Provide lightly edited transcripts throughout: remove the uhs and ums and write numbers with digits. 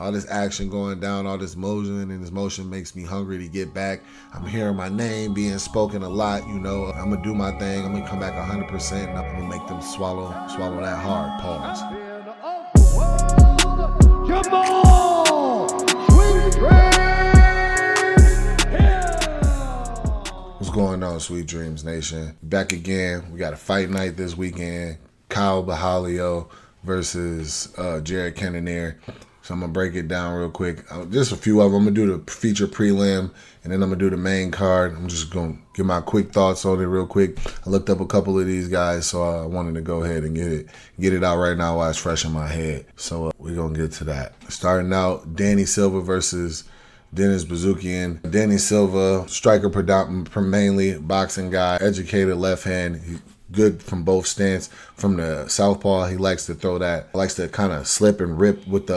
all this action going down, all this motion, and this motion makes me hungry to get back. I'm hearing my name being spoken a lot, I'm going to do my thing. I'm going to come back 100%, and I'm going to make them swallow that hard. Pause. Jamahal Hill. What's going on, Sweet Dreams Nation? Back again. We got a fight night this weekend. Caio Borralho versus Jared Cannonier. So I'm going to break it down real quick. Just a few of them. I'm going to do the feature prelim, and then I'm going to do the main card. I'm just going to give my quick thoughts on it real quick. I looked up a couple of these guys, so I wanted to go ahead and get it out right now while it's fresh in my head. So we're going to get to that. Starting out, Silva versus Buzukja. Danny Silva, striker mainly, boxing guy, educated left hand. Good from both stance. From the southpaw, he likes to throw that. Likes to kind of slip and rip with the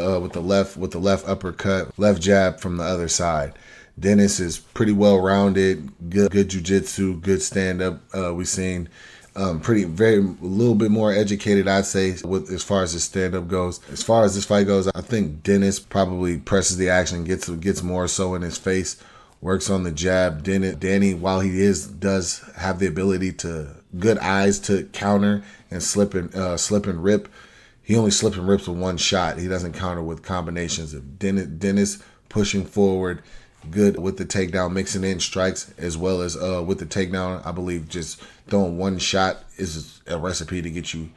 left uppercut, left jab from the other side. Dennis is pretty well rounded. Good jiu-jitsu, good stand up. We've seen a little bit more educated, I'd say, as far as his stand up goes. As far as this fight goes, I think Dennis probably presses the action, gets more so in his face. Works on the jab. Danny, while he does have the ability to good eyes to counter and slip and rip, he only slips and rips with one shot. He doesn't counter with combinations. Of Dennis pushing forward, good with the takedown, mixing in strikes as well as with the takedown. I believe just throwing one shot is a recipe to get you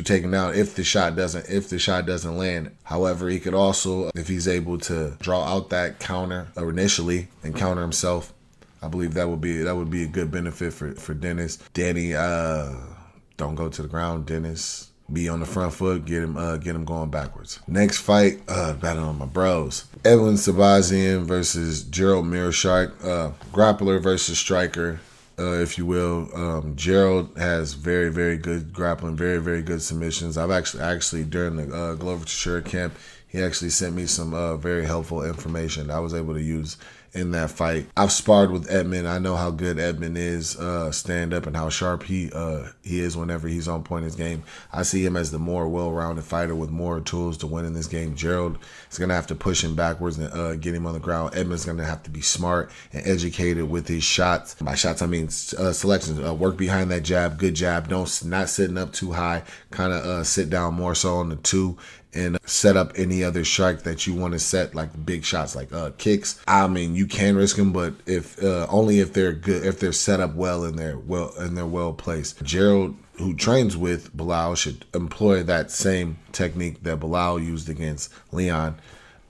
taken down if the shot doesn't land. However, he could also, if he's able to draw out that counter initially and counter himself, I believe that would be a good benefit for Dennis. Danny, don't go to the ground. Dennis, be on the front foot, get him going backwards. Next fight, battling on my bros. Edmen Shahbayzan versus Gerald Meerschaert, grappler versus striker. If you will. Gerald has very, very good grappling, very, very good submissions. I've actually during the Loder camp, he actually sent me some very helpful information I was able to use in that fight. I've sparred with Edmen. I know how good Edmen is stand up and how sharp he is whenever he's on point in his game. I see him as the more well-rounded fighter with more tools to win in this game. Gerald is going to have to push him backwards and get him on the ground. Edmen's going to have to be smart and educated with his shots. By shots, I mean selections. Work behind that jab, good jab. Not sitting up too high. Kind of sit down more so on the two and set up any other strike that you want to set, like big shots, like kicks. I mean, you can risk them, but if only if they're good, if they're set up well and they're well placed. Gerald, who trains with Bilal, should employ that same technique that Bilal used against Leon.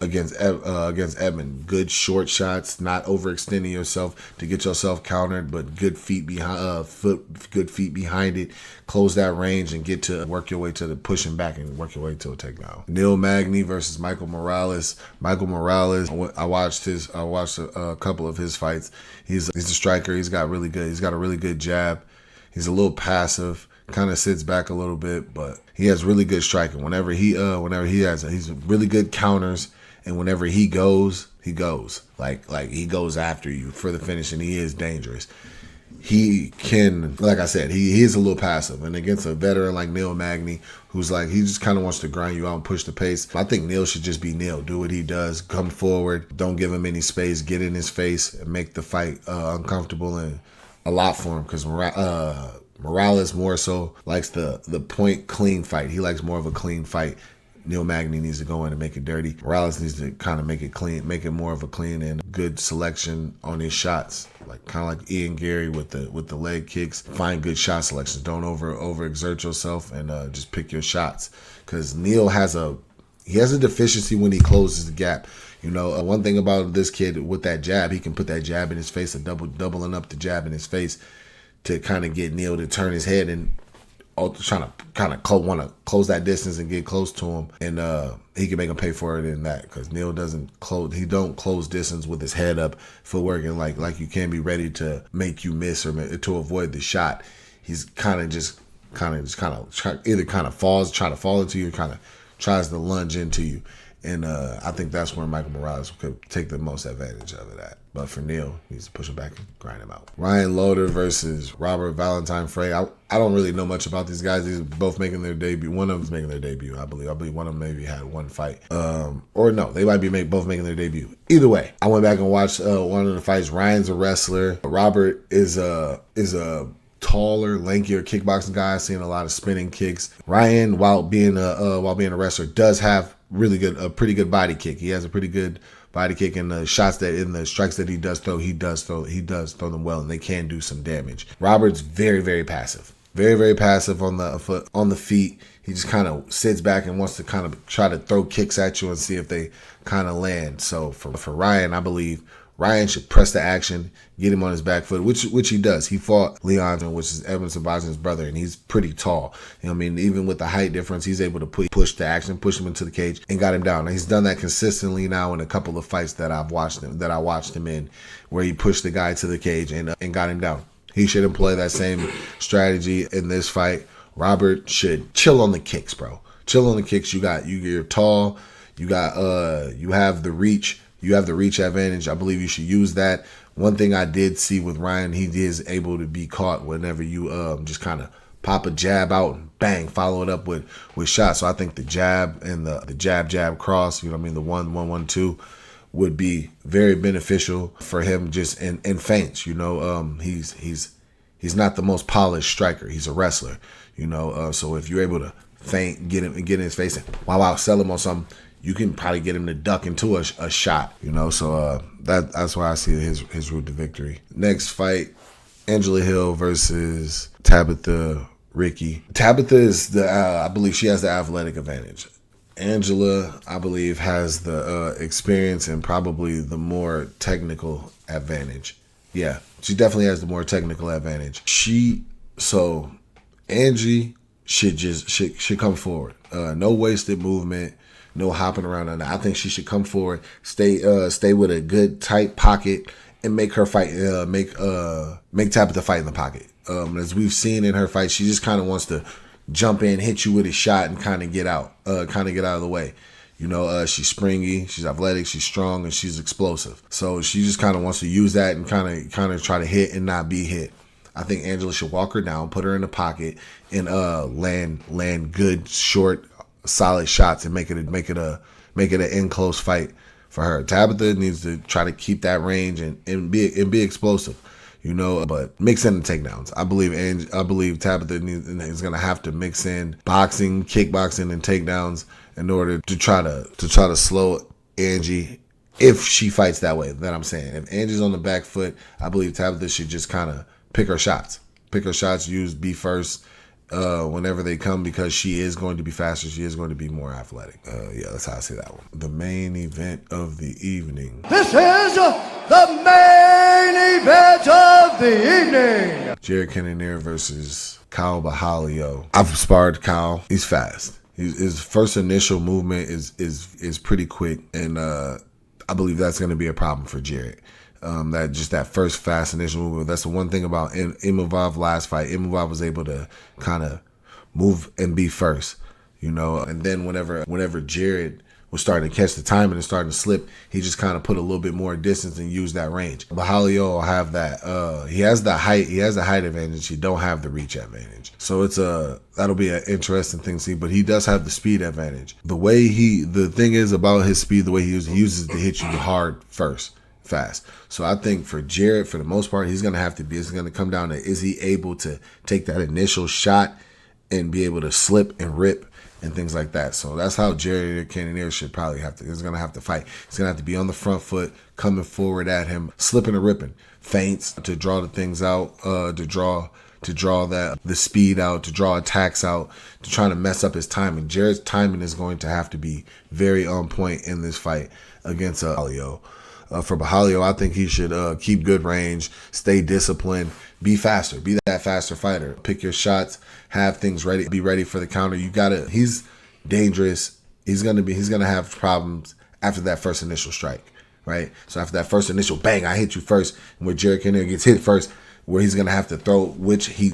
Against Edmen, good short shots, not overextending yourself to get yourself countered, but good feet behind it. Close that range and work your way to the pushing back and work your way to a takedown. Magny versus Michael Morales. Michael Morales, I watched a couple of his fights. He's a striker. He's got a really good jab. He's a little passive. Kind of sits back a little bit, but he has really good striking. Whenever he's really good counters. And whenever he goes. Like he goes after you for the finish, and he is dangerous. He can, like I said, he is a little passive. And against a veteran like Magny, who's like, he just kind of wants to grind you out and push the pace. I think Neil should just be Neil. Do what he does. Come forward. Don't give him any space. Get in his face and make the fight uncomfortable and a lot for him. Because Morales more so likes the point clean fight. He likes more of a clean fight. Magny needs to go in and make it dirty. Morales needs to kind of make it clean, make it more of a clean and good selection on his shots. Kind of like Ian Gary with the leg kicks. Find good shot selections. Don't overexert yourself and just pick your shots. Because Neil has a deficiency when he closes the gap. One thing about this kid with that jab, he can put that jab in his face and doubling up the jab in his face to kind of get Neil to turn his head and trying to kind of want to close that distance and get close to him, and he can make him pay for it in that, because Neil don't close distance with his head up, footwork, and like you can be ready to make you miss or to avoid the shot. He's try to fall into you, kind of tries to lunge into you, And I think that's where Michael Morales could take the most advantage of that. But for Neil, he needs to push him back and grind him out. Ryan Loder versus Robert Valentin Frey. I don't really know much about these guys. These are both making their debut. One of them's making their debut, I believe. I believe one of them maybe had one fight. Or no, they might be both making their debut. Either way, I went back and watched one of the fights. Ryan's a wrestler. Robert is a taller, lankier kickboxing guy. I've seen a lot of spinning kicks. Ryan, while being a wrestler, does have a pretty good body kick. He has a pretty good body kick, and the strikes that he does throw them well, and they can do some damage. Robert's very, very passive. Very, very passive on the feet. He just kind of sits back and wants to kind of try to throw kicks at you and see if they kind of land. So for Ryan, I believe Ryan should press the action, get him on his back foot, which he does. He fought Leon, which is Edmen Shahbayzan's brother, and he's pretty tall. You know what I mean? Even with the height difference, he's able to push the action, push him into the cage, and got him down. And he's done that consistently now in a couple of fights that I watched him in, where he pushed the guy to the cage and got him down. He should employ that same strategy in this fight. Robert should chill on the kicks, bro. Chill on the kicks. You're tall. You have the reach. You have the reach advantage. I believe you should use that. One thing I did see with Ryan, he is able to be caught whenever you just kind of pop a jab out and bang, follow it up with shots. So I think the jab and the jab cross, you know what I mean, the 1-1-1-2 would be very beneficial for him just in feints. You know, he's not the most polished striker. He's a wrestler. You know, so if you're able to feint, get in his face and wow, sell him on something, you can probably get him to duck into a shot, you know. So that's why I see his route to victory. Next fight, Angela Hill versus Tabatha Ricci. Tabatha is I believe she has the athletic advantage. Angela, I believe, has the experience and probably the more technical advantage. Yeah, she definitely has the more technical advantage. Angie should come forward. No wasted movement. No hopping around on that. I think she should come forward, stay with a good tight pocket, and make her fight. Make Tabatha fight in the pocket. As we've seen in her fight, she just kind of wants to jump in, hit you with a shot, and kind of get out of the way. You know, she's springy, she's athletic, she's strong, and she's explosive. So she just kind of wants to use that and kind of try to hit and not be hit. I think Angela should walk her down, put her in the pocket, and land good short, solid shots and make it an in close fight for her. Tabatha needs to try to keep that range and be explosive, you know, but mix in the takedowns. I believe Tabatha is gonna have to mix in boxing, kickboxing, and takedowns in order to try to slow Angie if she fights that way. That I'm saying. If Angie's on the back foot, I believe Tabatha should just kind of pick her shots, be first whenever they come, because she is going to be faster. She is going to be more athletic. Yeah, that's how I see that one. The main event of the evening. This is the main event of the evening. Jared Cannonier versus Caio Borralho. I've sparred Caio. He's fast. His first initial movement is pretty quick, and I believe that's going to be a problem for Jared. That first fast initial movement. That's the one thing about Imavov last fight. Imavov was able to kind of move and be first, you know. And then whenever Jared was starting to catch the timing and starting to slip, he just kind of put a little bit more distance and used that range. Borralho will have that. He has the height. He has the height advantage. He don't have the reach advantage. So that'll be an interesting thing to see. But he does have the speed advantage. The thing is about his speed, the way he uses to hit you hard first. Fast. So I think for Jared, for the most part, it's going to come down to, is he able to take that initial shot and be able to slip and rip and things like that. So that's how Jared Cannonier is going to have to fight. He's going to have to be on the front foot, coming forward at him, slipping and ripping, feints to draw the things out, to draw the speed out, to draw attacks out, to try to mess up his timing. Jared's timing is going to have to be very on point in this fight against Borralho. For Borralho, I think he should keep good range, stay disciplined, be faster, be that faster fighter. Pick your shots, have things ready, be ready for the counter. He's dangerous. He's gonna have problems after that first initial strike, right? So after that first initial bang, I hit you first, and where Jared Cannonier gets hit first, where he's gonna have to throw, which he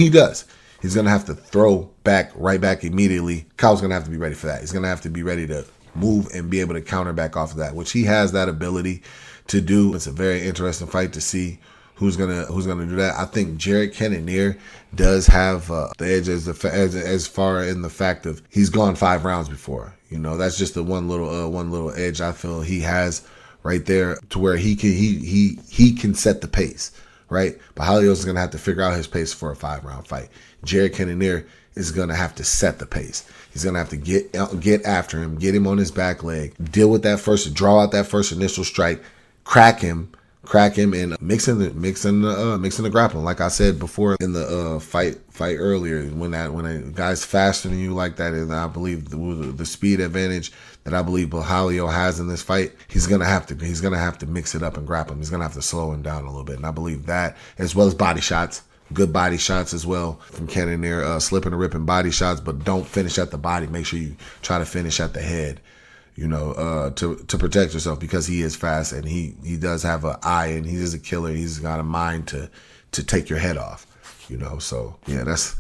does. He's gonna have to throw right back immediately. Caio's gonna have to be ready for that. He's gonna have to be ready to move and be able to counter back off of that, which he has that ability to do. It's a very interesting fight to see who's gonna do that. I think Jared Cannonier does have the edge as far in the fact of he's gone 5 rounds before. You know, that's just the one little edge I feel he has right there, to where he can set the pace, right? Borralho is gonna have to figure out his pace for a 5-round fight. Jared Cannonier is gonna have to set the pace. He's gonna have to get after him, get him on his back leg, draw out that first initial strike, crack him, and mixing the grappling. Like I said before in the fight earlier, when a guy's faster than you like that, and I believe the speed advantage that I believe Borralho has in this fight, he's gonna have to mix it up and grapple him. He's gonna have to slow him down a little bit, and I believe that, as well as body shots. Good body shots as well from Cannonier, slipping and ripping body shots, but don't finish at the body. Make sure you try to finish at the head, you know, to protect yourself, because he is fast and he does have an eye, and he is a killer. He's got a mind to take your head off, you know. So yeah, that's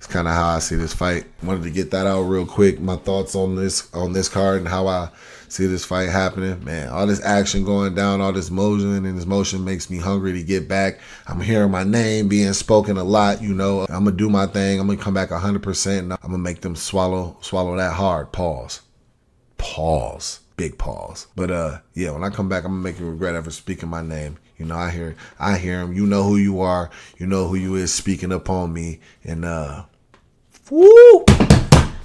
kind of how I see this fight. Wanted to get that out real quick. My thoughts on this card and how I see this fight happening. Man, all this action going down, all this motion, and this motion makes me hungry to get back. I'm hearing my name being spoken a lot, you know. I'm gonna do my thing. I'm gonna come back 100%, and I'm gonna make them swallow that hard. Pause. Big pause. But yeah, when I come back, I'm gonna make you regret ever speaking my name. You know, I hear him. You know who you are. You know who you is speaking upon me. And woo!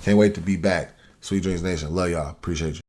Can't wait to be back. Sweet Dreams Nation. Love y'all. Appreciate you.